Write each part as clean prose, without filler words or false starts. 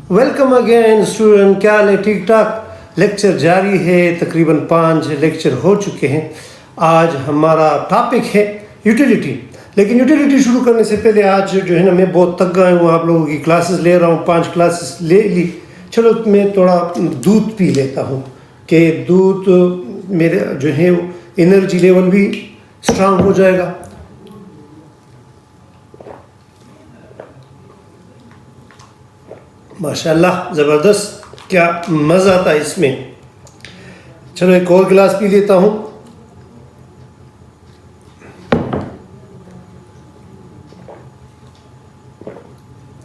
Welcome again student, क्या हाल है? ठीक ठाक। लेक्चर जारी है, तकरीबन 5 लेक्चर हो चुके हैं। आज हमारा टॉपिक है यूटिलिटी। लेकिन यूटिलिटी शुरू करने से पहले आज जो है ना, मैं बहुत थक गया हूँ। आप लोगों की क्लासेस ले रहा हूँ, 5 क्लासेस ले ली। चलो मैं थोड़ा दूध पी लेता हूँ कि दूध मेरे जो है एनर्जी लेवल भी स्ट्रांग हो जाएगा। माशाल्लाह ज़बरदस्त, क्या मज़ा आता है इसमें। चलो एक और गिलास पी लेता हूँ।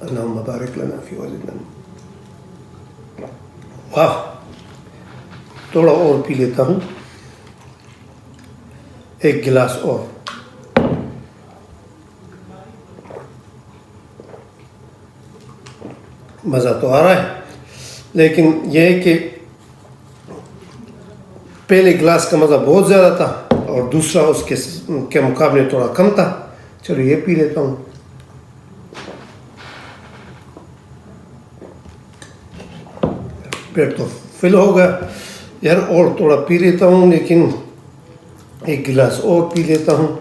अल्लाहुम्मा बारिक लना फी वालिदना। वाह, थोड़ा और पी लेता हूँ, एक गिलास और। मज़ा तो आ रहा है, लेकिन यह है कि पहले गिलास का मज़ा बहुत ज़्यादा था और दूसरा उसके के मुकाबले थोड़ा कम था। चलो ये पी लेता हूँ। पेट तो फिल हो गया यार, और थोड़ा पी लेता हूँ, लेकिन एक गिलास और पी लेता हूँ।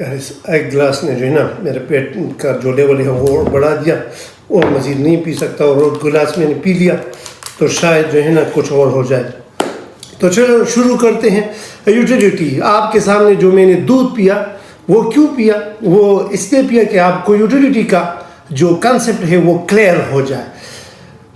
यार इस एक गिलास ने जो है ना, मेरे पेट का जो लेवल है वो और बढ़ा दिया, और मज़ीद नहीं पी सकता। और गिलास मैंने पी लिया तो शायद जो है ना कुछ और हो जाए। तो चलो शुरू करते हैं। यूटिलिटी, आपके सामने जो मैंने दूध पिया, वो क्यों पिया? वो इसलिए पिया कि आपको यूटिलिटी का जो कंसेप्ट है वो क्लियर हो जाए।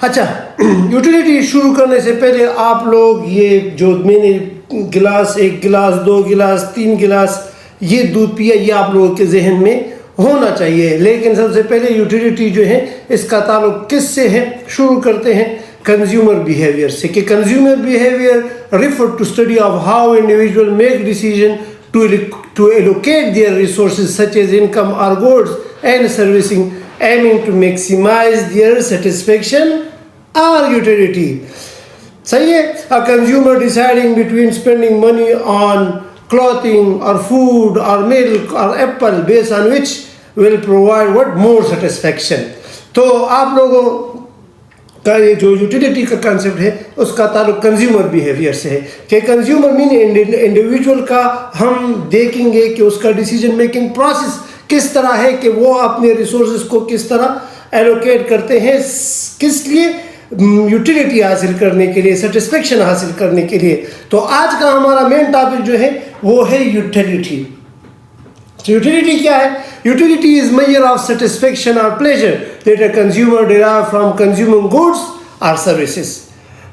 अच्छा, यूटिलिटी शुरू करने से पहले आप लोग ये जो मैंने गिलास, 1 गिलास, 2 गिलास, 3 गिलास ये दूध पिया, ये आप लोगों के जहन में होना चाहिए। लेकिन सबसे पहले यूटिलिटी जो है इसका ताल्लुक किससे है? शुरू करते हैं कंज्यूमर बिहेवियर से, कि consumer behaviour refer to study of how individual make decision to allocate their resources such as income or goods and servicing, aiming to maximize their satisfaction or utility. सही है? A consumer deciding between spending money on clothing or food or milk or apple based on which will provide what more satisfaction. तो आप लोगों का ये जो utility का concept है उसका ताल्लुक कंज्यूमर बिहेवियर से है, कि कंज्यूमर मीन इंडिविजुअल का हम देखेंगे कि उसका डिसीजन मेकिंग प्रोसेस किस तरह है, कि वो अपने रिसोर्सेज को किस तरह एलोकेट करते हैं, किस लिए? यूटिलिटी हासिल करने के लिए, सेटिस्फेक्शन हासिल करने के लिए। तो आज का हमारा मेन टॉपिक जो है वो है यूटिलिटी। यूटिलिटी क्या है? Utility is measure of satisfaction और pleasure that a consumer derive from consuming goods और सर्विसेज।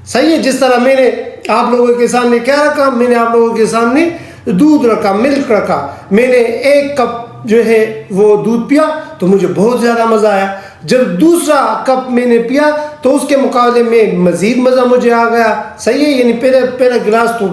सही है? जिस तरह मैंने आप लोगों के सामने क्या रखा, मैंने आप लोगों के सामने दूध रखा, मिल्क रखा। मैंने 1 कप जो है वो दूध पिया तो मुझे बहुत ज़्यादा मज़ा आया। जब दूसरा कप मैंने पिया तो उसके मुकाबले में मज़ीद मज़ा मुझे आ गया। सही है? यानी पहला गिलास तो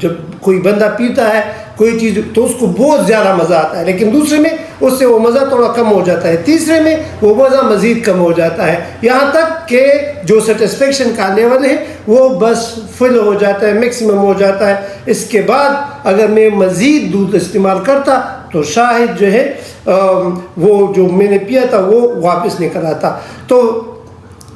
जब कोई बंदा पीता है कोई चीज़ तो उसको बहुत ज़्यादा मज़ा आता है, लेकिन दूसरे में उससे वो मज़ा थोड़ा कम हो जाता है, तीसरे में वो मज़ा मज़ीद कम हो जाता है, यहाँ तक कि जो सेटिस्फेक्शन का लेवल है वो बस फुल हो जाता है, मैक्सिमम हो जाता है। इसके बाद अगर मैं मज़ीद दूध इस्तेमाल करता तो शायद जो है वो जो मैंने पिया था वो वापस निकल आता। तो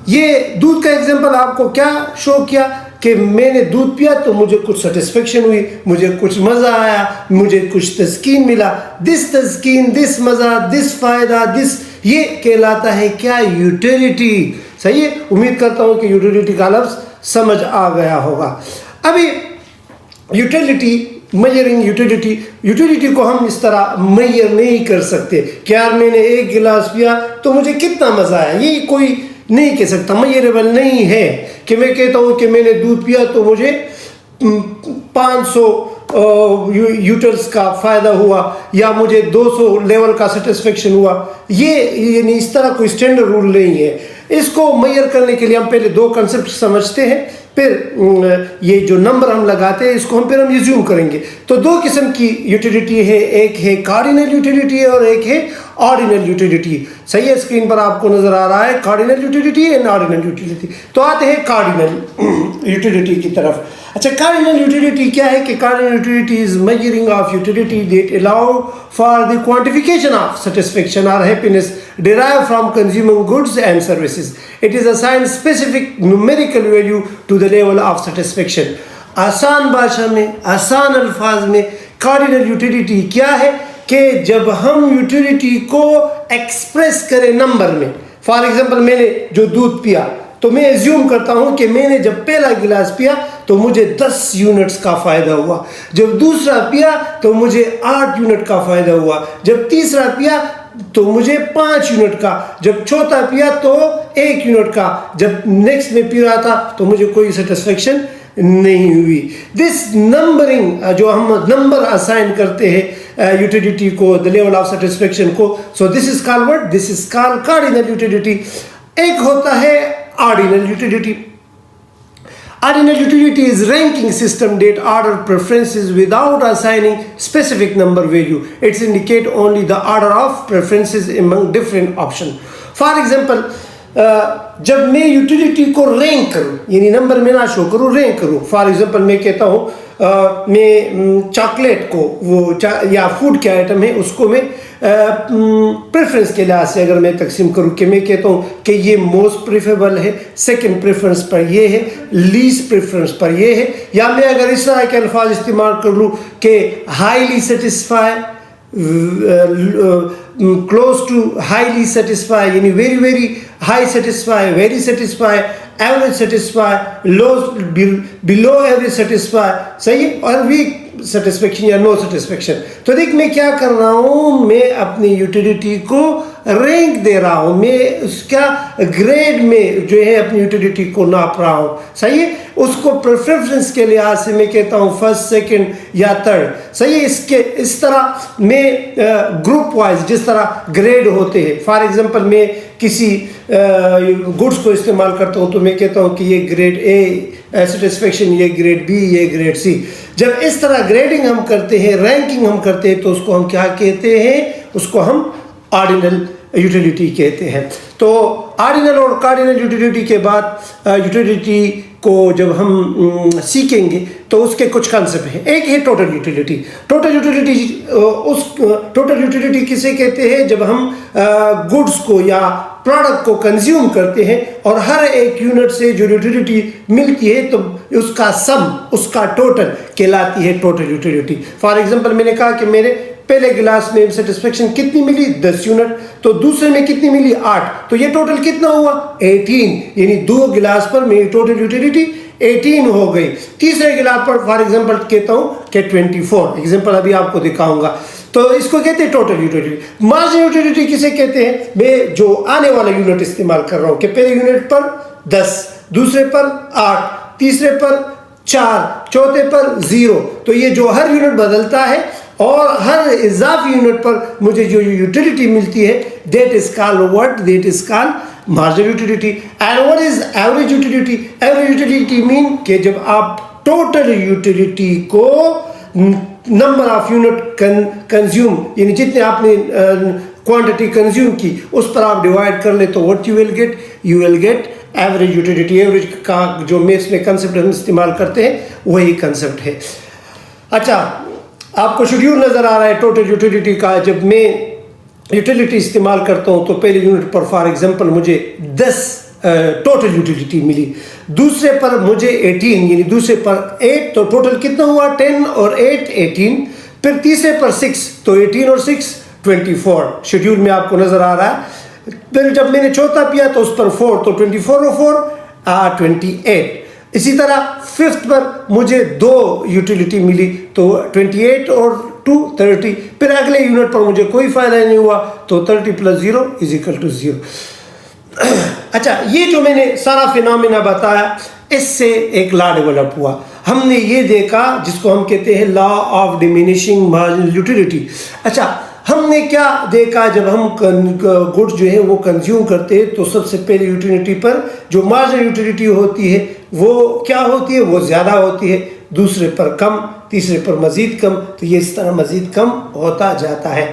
ये दूध का एग्जांपल आपको क्या शो किया कि मैंने दूध पिया तो मुझे कुछ सेटिस्फेक्शन हुई, मुझे कुछ मज़ा आया, मुझे कुछ तस्कीन मिला। दिस तस्कीन, दिस मज़ा, दिस फ़ायदा, दिस, ये कहलाता है क्या? यूटिलिटी। सही है? उम्मीद करता हूँ कि यूटिलिटी का लफ्ज़ समझ आ गया होगा। अभी यूटिलिटी, मेजरिंग यूटिलिटी को हम इस तरह मेजर नहीं कर सकते कि यार मैंने 1 गिलास पिया तो मुझे कितना मज़ा आया। ये कोई नहीं कह सकता, मेजरेबल नहीं है कि मैं कहता हूँ कि मैंने दूध पिया तो मुझे 500 यूटल्स का फ़ायदा हुआ या मुझे 200 लेवल का सेटिस्फेक्शन हुआ। ये यानी इस तरह कोई स्टैंडर्ड रूल नहीं है। इसको मेजर करने के लिए हम पहले 2 कंसेप्ट समझते हैं, फिर ये जो नंबर हम लगाते हैं इसको हम रिज्यूम करेंगे। तो 2 किस्म की यूटिलिटी है, एक है कार्डिनल यूटिलिटी और एक है ऑर्डिनल यूटिलिटी। सही है? स्क्रीन पर आपको नजर आ रहा है cardinal utility and ordinal utility. तो आते हैं कार्डिनल यूटिलिटी की तरफ। अच्छा, कार्डिनल यूटिलिटी क्या है कि cardinal utility is measuring of utility that allow for the quantification of satisfaction और happiness derived from consuming goods and services. It is assigned specific numerical value to the level of satisfaction. आसान भाषा में, आसान अल्फाज में cardinal utility क्या है कि जब हम यूटिलिटी को एक्सप्रेस करें नंबर में। फॉर एग्जांपल, मैंने जो दूध पिया तो मैं एज्यूम करता हूं कि मैंने जब पहला गिलास पिया तो मुझे 10 यूनिट्स का फ़ायदा हुआ, जब दूसरा पिया तो मुझे 8 यूनिट का फ़ायदा हुआ, जब तीसरा पिया तो मुझे 5 यूनिट का, जब चौथा पिया तो 1 यूनिट का, जब नेक्स्ट में पी रहा था तो मुझे कोई सेटिस्फेक्शन नहीं हुई। दिस नंबरिंग, जो हम नंबर असाइन करते हैं यूटिलिटी को, द लेवल ऑफ सेटिस्फेक्शन को, so this is called what? This is called cardinal utility. एक होता है ordinal utility. Ordinal utility is ranking system that order preferences without assigning specific number value. It indicates only the order of preferences among different options. For example, जब मैं utility को rank करूँ, यानी number में ना शो करूँ, rank करूँ। For example मैं कहता हूँ मैं चॉकलेट को या फूड के आइटम है उसको मैं प्रेफरेंस के लिहाज से अगर मैं तकसीम करूँ कि मैं कहता हूँ कि ये मोस्ट प्रेफरेबल है, सेकंड प्रेफरेंस पर ये है, लीस्ट प्रेफरेंस पर ये है, या मैं अगर इस तरह के अल्फाज इस्तेमाल कर लूँ कि highly satisfy, close to highly satisfy, यानी very very high satisfy, very satisfy, average satisfy, low below average satisfy, सही है, और वीक सेटिस्फेक्शन या नो सेटिस्फेक्शन। तो देख मैं क्या कर रहा हूँ, मैं अपनी यूटिलिटी को रैंक दे रहा हूँ, मैं उसका ग्रेड में जो है अपनी यूटिलिटी को नाप रहा हूँ, सही है। उसको प्रेफरेंस के लिहाज से मैं कहता हूँ फर्स्ट, सेकंड या थर्ड, सही है। इसके इस तरह मैं ग्रुप वाइज जिस तरह ग्रेड होते हैं, फॉर एग्जांपल मैं किसी गुड्स को इस्तेमाल करता हूँ तो मैं कहता हूँ कि ये ग्रेड ए सेटिस्फेक्शन, ये ग्रेड बी, ये ग्रेड सी। जब इस तरह ग्रेडिंग हम करते हैं, रैंकिंग हम करते हैं, तो उसको हम क्या कहते हैं? उसको हम ऑर्डिनल यूटिलिटी कहते हैं। तो ऑर्डिनल और कार्डिनल यूटिलिटी के बाद यूटिलिटी को जब हम सीखेंगे तो उसके कुछ कंसेप्ट हैं। एक है टोटल यूटिलिटी। टोटल यूटिलिटी किसे कहते हैं? जब हम गुड्स को या प्रोडक्ट को कंज्यूम करते हैं और हर एक यूनिट से जो यूटिलिटी मिलती है तो उसका सम, उसका टोटल कहलाती है टोटल यूटिलिटी। फॉर एग्जांपल मैंने कहा कि मेरे पहले गिलास में सेटिस्फेक्शन कितनी मिली? 10 यूनिट। तो दूसरे में कितनी मिली? 8। तो ये टोटल कितना हुआ? 18। यानी 2 गिलास पर मेरी टोटल यूटिलिटी 18 हो गई। तीसरे गिलास पर फॉर एग्जांपल कहता हूँ कि 24। एग्जांपल अभी आपको दिखाऊंगा। तो इसको कहते हैं टोटल यूटिलिटी। मार्जिनल यूटिलिटी किसे कहते हैं? मैं जो आने वाला यूनिट इस्तेमाल कर रहा हूँ कि पहले यूनिट पर 10, दूसरे पर 8, तीसरे पर 4, चौथे पर 0। तो ये जो हर यूनिट बदलता है और हर इजाफी यूनिट पर मुझे जो यूटिलिटी मिलती है, that is called what? That is called marginal utility. And what is average utility? Average utility mean कि जब आप टोटल यूटिलिटी को नंबर ऑफ यूनिट कंज्यूम, यानी जितने आपने क्वांटिटी कंज्यूम की उस पर आप डिवाइड कर ले तो what you will get? You will get average utility. Average का जो मेथ्स में कंसेप्ट हम इस्तेमाल करते हैं वही कंसेप्ट है। अच्छा, आपको शेड्यूल नज़र आ रहा है टोटल यूटिलिटी का। जब मैं यूटिलिटी इस्तेमाल करता हूँ तो पहले यूनिट पर फॉर एग्जांपल मुझे 10 टोटल यूटिलिटी मिली, दूसरे पर मुझे 18, यानी दूसरे पर 8, तो टोटल कितना हुआ? 10 और 8 18। फिर तीसरे पर 6, तो 18 और 6 24। शेड्यूल में आपको नज़र आ रहा है। फिर जब मैंने चौथा पिया तो उस पर 4, तो 24 और 4 28। इसी तरह फिफ्थ पर मुझे 2 यूटिलिटी मिली, तो 28 और 2 30। फिर अगले यूनिट पर मुझे कोई फ़ायदा नहीं हुआ, तो 30 + 0 = 0। अच्छा, ये जो मैंने सारा फिनोमेना बताया, इससे एक लॉ डेवलप हुआ। हमने ये देखा जिसको हम कहते हैं law of diminishing marginal utility. अच्छा, हमने क्या देखा? जब हम गुड्स जो है वो कंज्यूम करते हैं तो सबसे पहले यूटिलिटी पर जो मार्जिनल यूटिलिटी होती है वो क्या होती है? वो ज़्यादा होती है। दूसरे पर कम, तीसरे पर मज़ीद कम, तो ये इस तरह मज़ीद कम होता जाता है।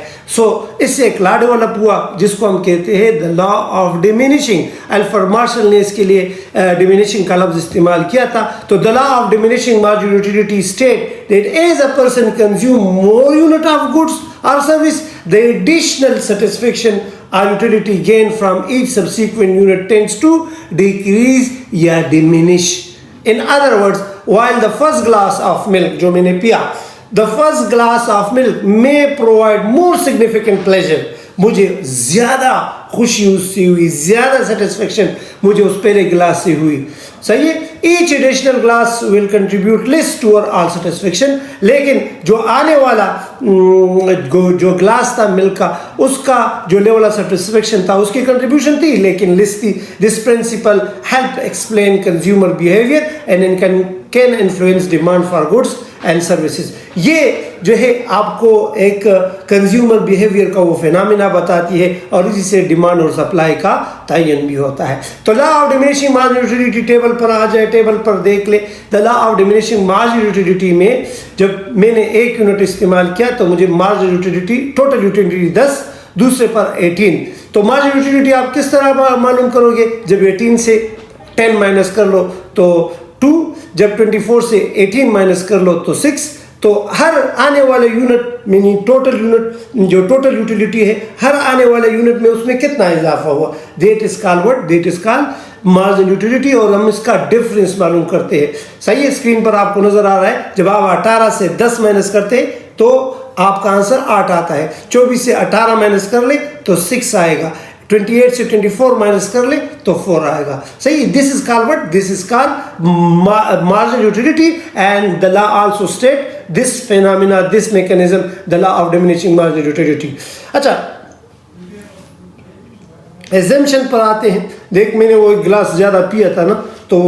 इससे एक लॉ डेवलप हुआ जिसको हम कहते हैं the law of diminishing. Alfred Marshall ने इसके लिए डिमिनिशिंग का लफ्ज़ इस्तेमाल किया था। तो the law of diminishing marginal utility state that as a person consume more unit of goods or service, the additional satisfaction or utility gained from each subsequent unit tends to decrease या diminish. In other words, while the first glass of milk जो मैंने पिया, the first glass of milk may provide more significant pleasure, मुझे ज़्यादा खुशी उससे हुई, ज़्यादा सेटिस्फेक्शन मुझे उस पहले गिलास से हुई। सही है। Each additional glass will contribute less to all satisfaction, लेकिन जो आने वाला जो ग्लास था मिल्क का, उसका जो लेवल ऑफ सेटिस्फेक्शन था उसकी कंट्रीब्यूशन थी लेकिन लेस थी। This principle help explain consumer behaviour and can influence demand for goods and services. ये जो है आपको एक कंज्यूमर बिहेवियर का वो फिनोमेना बताती है और इसी से डिमांड और सप्लाई का तयन भी होता है। तो law of diminishing marginal utility table पर आ जाए, टेबल पर देख ले। The law of diminishing marginal utility में जब मैंने 1 यूनिट इस्तेमाल किया तो मुझे मार्जिनल यूटिलिटी, टोटल यूटिलिटी 10, दूसरे पर 18। तो मार्जिनल यूटिलिटी आप किस तरह मालूम करोगे? जब 18 से 10 माइनस कर लो तो 2, जब 24 से 18 माइनस कर लो तो 6। तो हर आने वाले यूनिट मीनिंग टोटल यूनिट जो टोटल यूटिलिटी है, हर आने वाले यूनिट में उसमें कितना इजाफा हुआ, that is called what, that is called marginal utility. और हम इसका डिफरेंस मालूम करते हैं। सही है, स्क्रीन पर आपको नजर आ रहा है। जब आप 18 से 10 माइनस करते हैं तो आपका आंसर 8 आता है। 24 से 18 माइनस कर ले तो 6 आएगा। 28 से 24 माइनस कर ले तो 4 आएगा। सही, this is called what, this is called marginal utility and the law also state this phenomena, this mechanism, the law of diminishing marginal utility. अच्छा, एजम्पशन पर आते हैं। देख, मैंने वो एक गिलास ज़्यादा पिया था ना, तो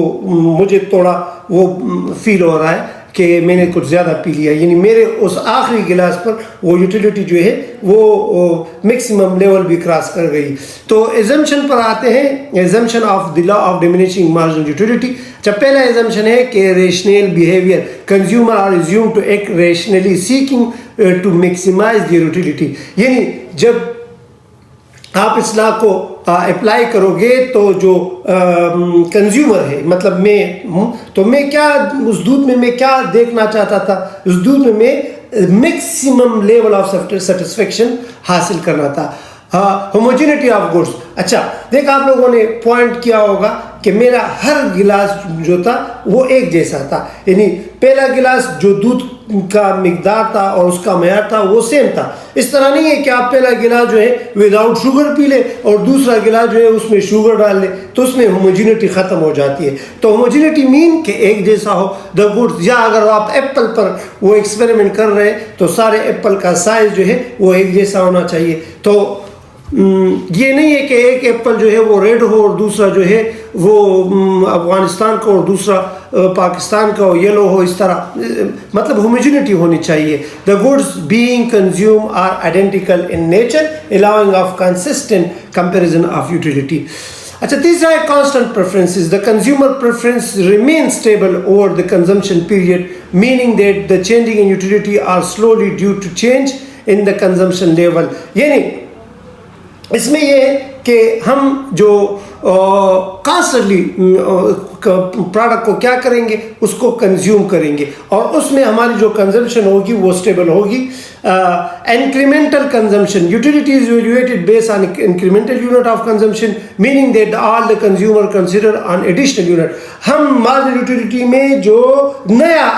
मुझे थोड़ा वो फील हो रहा है कि मैंने कुछ ज़्यादा पी लिया, यानी मेरे उस आखिरी गिलास पर वो यूटिलिटी जो है वो मैक्सिमम लेवल भी क्रॉस कर गई। तो एजम्पशन पर आते हैं, assumption of the law of diminishing marginal utility. जब पहला एजम्पशन है कि rational behaviour, consumer are assume to act rationally seeking to maximise the utility. यानी जब आप इस लॉ को अप्लाई करोगे तो जो कंज्यूमर है, मतलब मैं हूँ, तो मैं क्या उस दूध में मैं क्या देखना चाहता था, उस दूध में मैं मैक्सिमम लेवल ऑफ सेटिस्फेक्शन हासिल करना था, होमोजेनिटी ऑफ गुड्स। अच्छा, देख आप लोगों ने पॉइंट किया होगा कि मेरा हर गिलास जो था वो एक जैसा था, यानी पहला गिलास जो दूध का मिकदार था और उसका मेयार था वो सेम था। इस तरह नहीं है कि आप पहला गिलास जो है विदाउट शुगर पी ले और दूसरा गिलास जो है उसमें शुगर डाल ले, तो उसमें होमोजेनिटी ख़त्म हो जाती है। तो होमोजेनिटी मीन कि एक जैसा हो द गुड्स। या अगर आप एप्पल पर वो एक्सपेरिमेंट कर रहे हैं तो सारे एप्पल का साइज जो है वो एक जैसा होना चाहिए। तो ये नहीं है कि एक एप्पल जो है वो रेड हो और दूसरा जो है वो अफगानिस्तान का और दूसरा पाकिस्तान का हो, येलो हो, इस तरह, मतलब होमोजेनिटी होनी चाहिए। The goods being consume are identical in nature allowing of consistent comparison of utility. अच्छा, तीसरा है constant preferences. The consumer preference remain stable over the consumption period, meaning that the changing in utility are slowly due to change in the consumption level. यानी इसमें यह है कि हम जो कॉन्स्टेंटली प्रोडक्ट को क्या करेंगे, उसको कंज्यूम करेंगे और उसमें हमारी जो कंजम्पशन होगी वो स्टेबल होगी। Incremental consumption, utility is evaluated based on incremental unit of consumption, meaning that all the consumer consider on additional unit. हम मार्जिनल यूटिलिटी में जो नया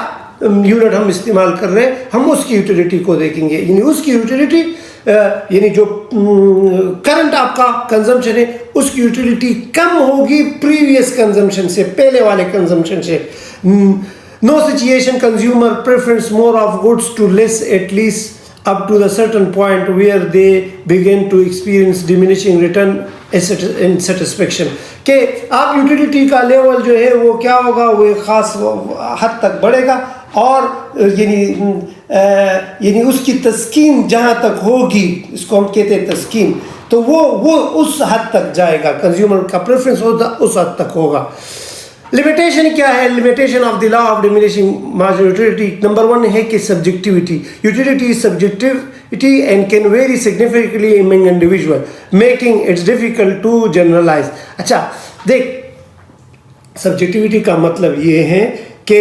यूनिट हम इस्तेमाल कर रहे हैं, हम उसकी यूटिलिटी को देखेंगे, यानी उसकी यूटिलिटी यानी जो करंट आपका कंजम्पशन है उसकी यूटिलिटी कम होगी प्रीवियस कंजम्पशन से, पहले वाले कंजम्पशन से। No situation consumer preference more of goods to less at least up to the certain point where they begin to experience diminishing return in satisfaction. कि आप यूटिलिटी का लेवल जो है वो क्या होगा, वो एक ख़ास हद तक बढ़ेगा और यानी उसकी तस्कीन जहाँ तक होगी, इसको हम कहते हैं तस्कीन, तो वो उस हद तक जाएगा, कंज्यूमर का प्रेफरेंस उस हद तक होगा। लिमिटेशन क्या है? Limitation of the law of diminishing marginal utility, number 1 है कि subjectivity. Utility is subjectivity and can vary significantly among individual, making its difficult to generalise. अच्छा देख, सब्जेक्टिविटी का मतलब ये है कि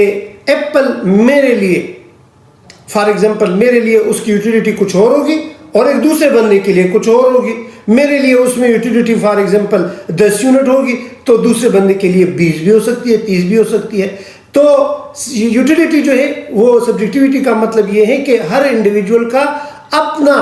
एप्पल मेरे लिए, फॉर एग्जांपल मेरे लिए उसकी यूटिलिटी कुछ और होगी और एक दूसरे बंदे के लिए कुछ और होगी। मेरे लिए उसमें यूटिलिटी फॉर एग्जांपल 10 यूनिट होगी तो दूसरे बंदे के लिए 20 भी हो सकती है, 30 भी हो सकती है। तो यूटिलिटी जो है वो सब्जेक्टिविटी का मतलब ये है कि हर इंडिविजुअल का अपना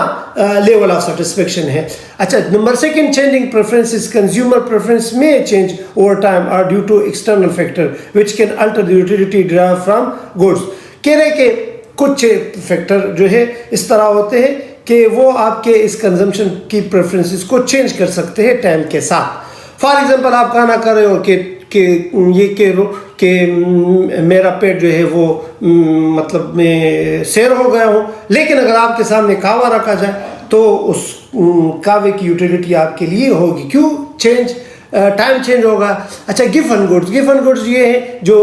लेवल ऑफ सेटिस्फेक्शन है। अच्छा, number 2, changing preferences. Consumer preference में change over time are due to external factor which can alter the utility derive from goods. कह रहे कि कुछ फैक्टर जो है इस तरह होते हैं कि वो आपके इस कंजम्पशन की प्रेफरेंसेस को चेंज कर सकते हैं टाइम के साथ। फॉर एग्जांपल आप कहना कर रहे हो कि ये कि मेरा पेट जो है वो मतलब मैं सैर हो गया हूँ, लेकिन अगर आपके सामने कहवा रखा जाए तो उस कहवे की यूटिलिटी आपके लिए होगी। क्यों? चेंज, टाइम चेंज होगा। अच्छा, गिवन गुड्स। गिवन गुड्स ये है जो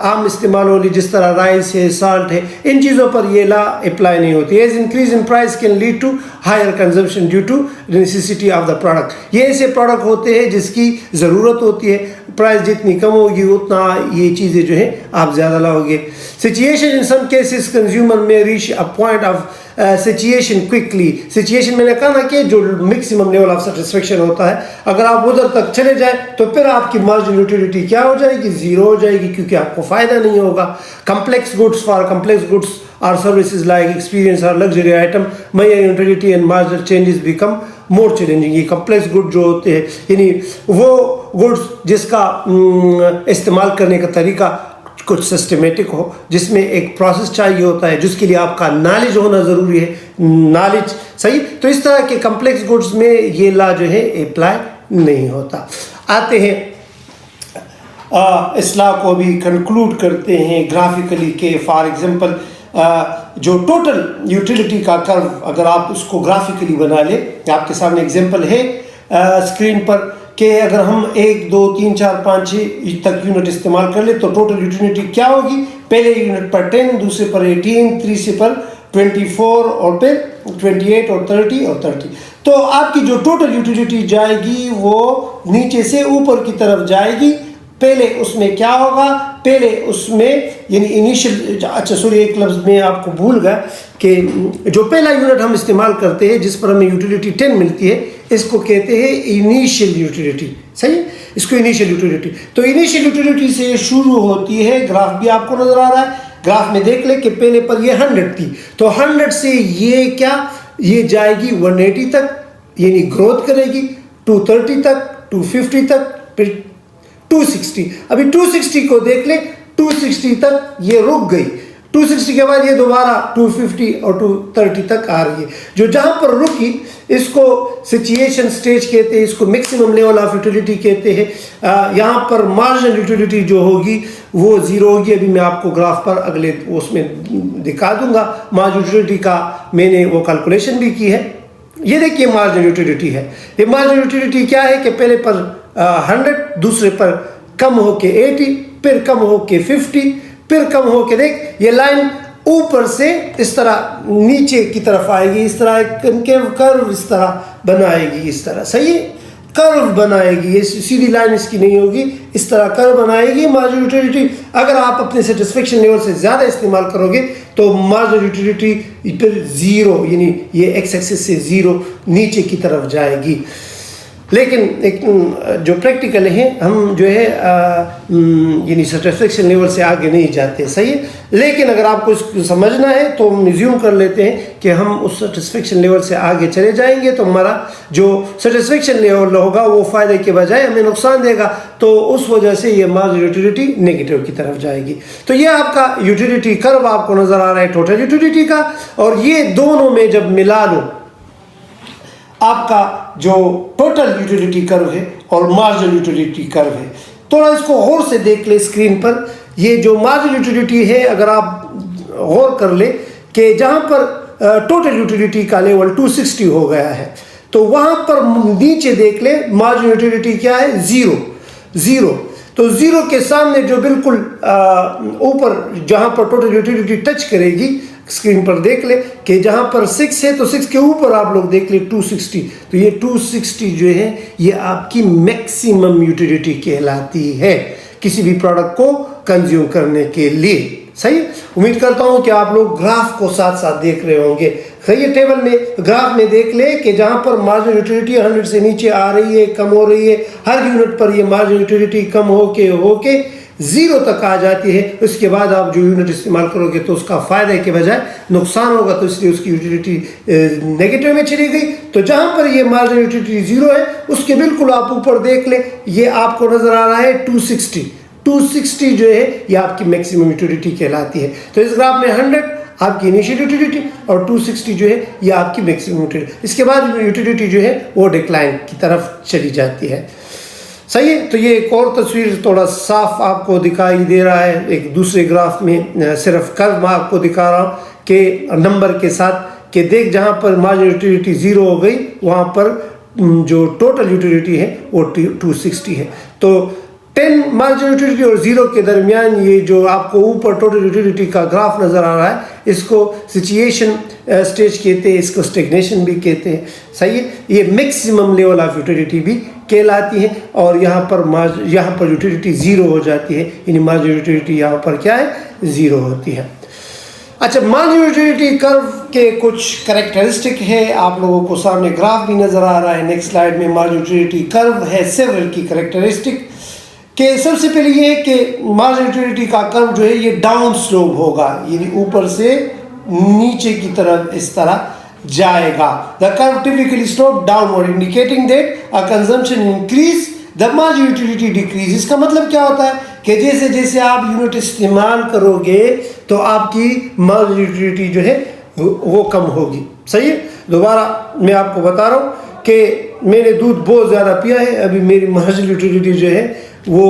आम इस्तेमाल वाली, जिस तरह राइस है, साल्ट है, इन चीज़ों पर ये ला अप्लाई नहीं होती। As increase in price can lead to higher consumption due to necessity of the product. ये ऐसे प्रोडक्ट होते हैं जिसकी ज़रूरत होती है, प्राइस जितनी कम होगी उतना ये चीज़ें जो है आप ज़्यादा लाओगे। Situation in some cases consumer में reach a point of situation quickly. Situation मैंने कहा ना कि जो मैक्सिमम लेवल ऑफ सेटिस्फेक्शन होता है, अगर आप उधर तक चले जाए तो फिर आपकी मार्जिनल यूटिलिटी क्या हो जाएगी? 0 हो जाएगी, क्योंकि आपको फ़ायदा नहीं होगा। Complex goods, for complex goods और सर्विसेज लाइक एक्सपीरियंस और luxury item my utility and marginal changes become more challenging. ये कम्प्लेक्स गुड जो होते हैं, यानी वो गुड्स जिसका इस्तेमाल करने का तरीका कुछ सिस्टमेटिक हो, जिसमें एक प्रोसेस चाहिए होता है, जिसके लिए आपका नॉलेज होना ज़रूरी है, नॉलेज सही। तो इस तरह के कम्प्लेक्स गुड्स में ये लॉ जो है अप्लाई नहीं होता। आते हैं इस लॉ को भी कंक्लूड करते हैं ग्राफिकली के फॉर एग्जांपल जो टोटल यूटिलिटी का कर्व, अगर आप उसको ग्राफिकली बना ले, आपके सामने एग्जांपल है स्क्रीन पर कि अगर हम 1 2 3 4 5 6 तक यूनिट इस्तेमाल कर ले तो टोटल यूटिलिटी क्या होगी? पहले यूनिट पर 10, दूसरे पर 18, तीसरे पर 24 और फिर 28 और 30 और 30। तो आपकी जो टोटल यूटिलिटी जाएगी वो नीचे से ऊपर की तरफ जाएगी। पहले उसमें क्या होगा? पहले उसमें यानी इनिशियल, अच्छा सॉरी एक लफ्ज़ में आपको भूल गया कि जो पहला यूनिट हम इस्तेमाल करते हैं जिस पर हमें यूटिलिटी 10 मिलती है, इसको कहते हैं इनिशियल यूटिलिटी। सही, इसको इनिशियल यूटिलिटी। तो इनिशियल यूटिलिटी से शुरू होती है। ग्राफ भी आपको नजर आ रहा है, ग्राफ में देख ले कि पहले पर ये 100 थी, तो 100 से ये क्या, ये जाएगी 180 तक, यानी ग्रोथ करेगी 230 तक, 250 तक, फिर 260। अभी 260 को देख ले, 260 तक ये रुक गई, 260 के बाद ये दोबारा 250 और 230 तक आ रही है। जो जहाँ पर रुकी इसको सिचुएशन स्टेज कहते हैं, इसको मैक्सिमम लेवल ऑफ यूटिलिटी कहते हैं। यहाँ पर मार्जिनल यूटिलिटी जो होगी वो 0 होगी। अभी मैं आपको ग्राफ पर अगले उसमें दिखा दूंगा। मार्जिनल यूटिलिटी का मैंने वो कैलकुलेशन भी की है। ये देखिए मार्जिनल यूटिलिटी है। ये मार्जिनल यूटिलिटी क्या है कि पहले पर 100, दूसरे पर कम होके 80, फिर कम होके 50, फिर कम होके देख ये लाइन ऊपर से इस तरह नीचे की तरफ आएगी, इस तरह एक कनकेव कर्व इस तरह बनाएगी, इस तरह सही कर्व बनाएगी। ये सीधी लाइन इसकी नहीं होगी, इस तरह कर्व बनाएगी मार्जिनल यूटिलिटी। अगर आप अपने सेटिस्फेक्शन लेवल से ज़्यादा इस्तेमाल करोगे तो मार्जिनल यूटिलिटी फिर 0, यानी ये एक्स एक्सिस से 0 नीचे की तरफ जाएगी। लेकिन एक जो प्रैक्टिकल है, हम जो है यानी सेटिस्फेक्शन लेवल से आगे नहीं जाते, सही है। लेकिन अगर आपको इसको समझना है तो हम रिज्यूम कर लेते हैं कि हम उस सेटिस्फेक्शन लेवल से आगे चले जाएंगे तो हमारा जो सेटिस्फेक्शन लेवल होगा वो फ़ायदे के बजाय हमें नुकसान देगा, तो उस वजह से ये मार्जिनल यूटिलिटी नेगेटिव की तरफ जाएगी। तो ये आपका यूटिलिटी कर्व आपको नज़र आ रहा है टोटल यूटिलिटी का, और ये दोनों में जब मिला लो आपका जो टोटल यूटिलिटी कर्व है और मार्जिनल यूटिलिटी कर्व है। थोड़ा इसको गौर से देख ले स्क्रीन पर। ये जो मार्जिनल यूटिलिटी है, अगर आप गौर कर ले कि जहाँ पर टोटल यूटिलिटी का लेवल 260 हो गया है, तो वहाँ पर नीचे देख ले मार्जिनल यूटिलिटी क्या है? 0। तो ज़ीरो के सामने जो बिल्कुल ऊपर जहाँ पर टोटल यूटिलिटी टच करेगी, स्क्रीन पर देख ले कि जहाँ पर 6 है तो 6 के ऊपर आप लोग देख ले 260, तो ये 260 जो है ये आपकी मैक्सिमम यूटिलिटी कहलाती है किसी भी प्रोडक्ट को कंज्यूम करने के लिए। सही, उम्मीद करता हूँ कि आप लोग ग्राफ को साथ साथ देख रहे होंगे। सही, टेबल में ग्राफ में देख ले कि जहाँ पर मार्जिनल यूटिलिटी 100 से नीचे आ रही है, कम हो रही है, हर यूनिट पर ये मार्जिनल यूटिलिटी कम होके 0 तक आ जाती है। उसके बाद आप जो यूनिट इस्तेमाल करोगे तो उसका फ़ायदे के बजाय नुकसान होगा, तो इसलिए उसकी यूटिलिटी नेगेटिव में चली गई। तो जहाँ पर ये मार्जिनल यूटिलिटी 0 है उसके बिल्कुल आप ऊपर देख ले, ये आपको नज़र आ रहा है 260 जो है ये आपकी मैक्सिमम यूटिलिटी कहलाती है। तो इस ग्राफ में 100 आपकी इनिशियल यूटिलिटी और 260 जो है ये आपकी मैक्सिमम यूटिलिटी। इसके बाद यूटिलिटी जो है वो डिक्लाइन की तरफ चली जाती है। सही है, तो ये एक और तस्वीर थोड़ा साफ आपको दिखाई दे रहा है। एक दूसरे ग्राफ में सिर्फ कर्व मैं आपको दिखा रहा हूँ कि नंबर के साथ कि देख जहाँ पर मार्जिनल यूटिलिटी 0 हो गई वहाँ पर जो टोटल यूटिलिटी है वो 260 है। तो 10 मार्जिनल यूटिलिटी और 0 के दरमियान ये जो आपको ऊपर टोटल यूटिलिटी का ग्राफ नज़र आ रहा है, इसको सिचुएशन स्टेज कहते हैं, इसको स्टेग्नेशन भी कहते हैं। सही है, ये मैक्सिमम लेवल ऑफ यूटिलिटी भी कहलाती है। और यहाँ पर यूटिलिटी 0 हो जाती है, यानी मार्जिनल यूटिलिटी यहाँ पर क्या है, 0 होती है। अच्छा, मार्जिनल यूटिलिटी कर्व के कुछ कैरेक्टरिस्टिक है, आप लोगों को सामने ग्राफ भी नज़र आ रहा है। नेक्स्ट स्लाइड में मार्जिनल यूटिलिटी कर्व है सेवरल की कैरेक्टरिस्टिक कि सबसे पहले ये है कि मार्जिनल यूटिलिटी का कर्व जो है ये डाउन स्लोप होगा, यानी ऊपर से नीचे की तरफ इस तरह जाएगा। The curve typically slope downward indicating that a consumption increase the marginal utility decrease. इसका मतलब क्या होता है कि जैसे जैसे आप यूनिट इस्तेमाल करोगे तो आपकी मार्जिनल यूटिलिटी जो है वो कम होगी। सही है, दोबारा मैं आपको बता रहा हूँ कि मैंने दूध बहुत ज़्यादा पिया है, अभी मेरी मार्जिनल यूटिलिटी जो है वो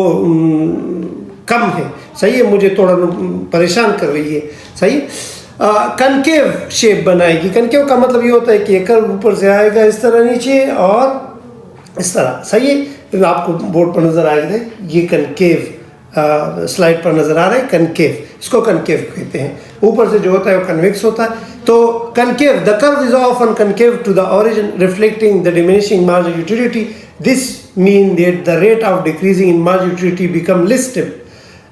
कम है। सही है, मुझे थोड़ा परेशान कर रही है। सही, कनकेव शेप बनाएगी। कनकेव का मतलब ये होता है कि कर्व ऊपर से आएगा इस तरह नीचे और इस तरह। सही है, आपको बोर्ड पर नज़र आएगा ये कनकेव स्लाइड पर नज़र आ रहा है, कनकेव, इसको कनकेव कहते हैं। ऊपर से जो होता है वो कन्वेक्स होता है। तो concave, the curve is often concave to the origin reflecting the diminishing marginal utility. This means that the rate of decreasing in marginal utility become less steep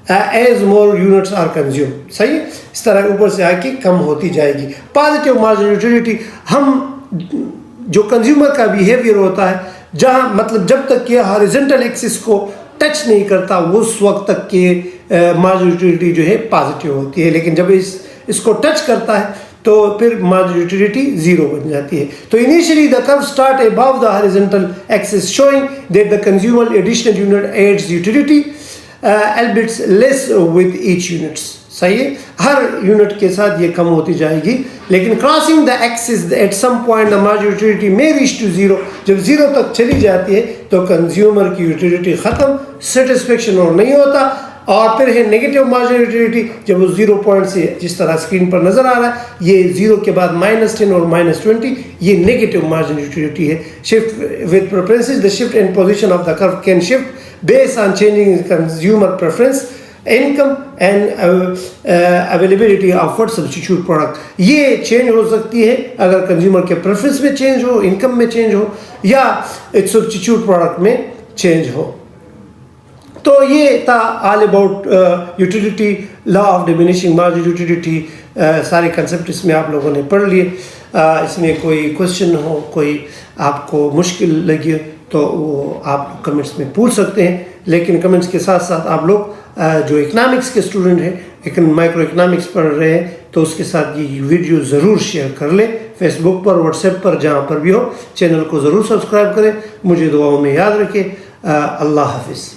as more units are consumed. सही है, इस तरह ऊपर से आके कम होती जाएगी। Positive marginal utility, हम जो कंज्यूमर का बिहेवियर होता है, जहाँ मतलब जब तक कि हॉरिजॉन्टल एक्सिस को टच नहीं करता उस वक्त तक के मार्जिनल यूटिलिटी जो है पॉजिटिव होती है। लेकिन जब इसको टच करता है तो फिर मार्जिनल यूटिलिटी 0 बन जाती है। तो initially the curve start above the horizontal axis showing that the consumer additional unit adds utility albeit less with each units. सही है, हर यूनिट के साथ ये कम होती जाएगी। लेकिन crossing the axis at some point the marginal utility may reach to 0। जब 0 तक चली जाती है तो कंज्यूमर की यूटिलिटी ख़त्म, सेटिस्फेक्शन और नहीं होता। और फिर है नेगेटिव मार्जिनल यूटिलिटी, जब वो 0 पॉइंट से जिस तरह स्क्रीन पर नजर आ रहा है, ये 0 के बाद -10 और -20, ये नेगेटिव मार्जिनल यूटिलिटी है। Shift with preferences, the shift in position of the curve can shift based on changing consumer preference, income and availability of what substitute product. ये चेंज हो सकती है अगर कंज्यूमर के प्रेफरेंस में चेंज हो, income में चेंज हो या एक सब्स्टिट्यूट प्रोडक्ट में चेंज हो। तो ये था all about utility, law of diminishing marginal utility. सारे कंसेप्ट इसमें आप लोगों ने पढ़ लिए। इसमें कोई क्वेश्चन हो, कोई आपको मुश्किल लगी तो वो आप कमेंट्स में पूछ सकते हैं। लेकिन कमेंट्स के साथ साथ आप लोग जो इकनॉमिक्स के स्टूडेंट हैं, माइक्रो इकनॉमिक्स पढ़ रहे हैं, तो उसके साथ ये वीडियो ज़रूर शेयर कर लें, फेसबुक पर, व्हाट्सएप पर, जहाँ पर भी हो। चैनल को ज़रूर सब्सक्राइब करें। मुझे दुआओं में याद रखें। अल्लाह हाफिज़।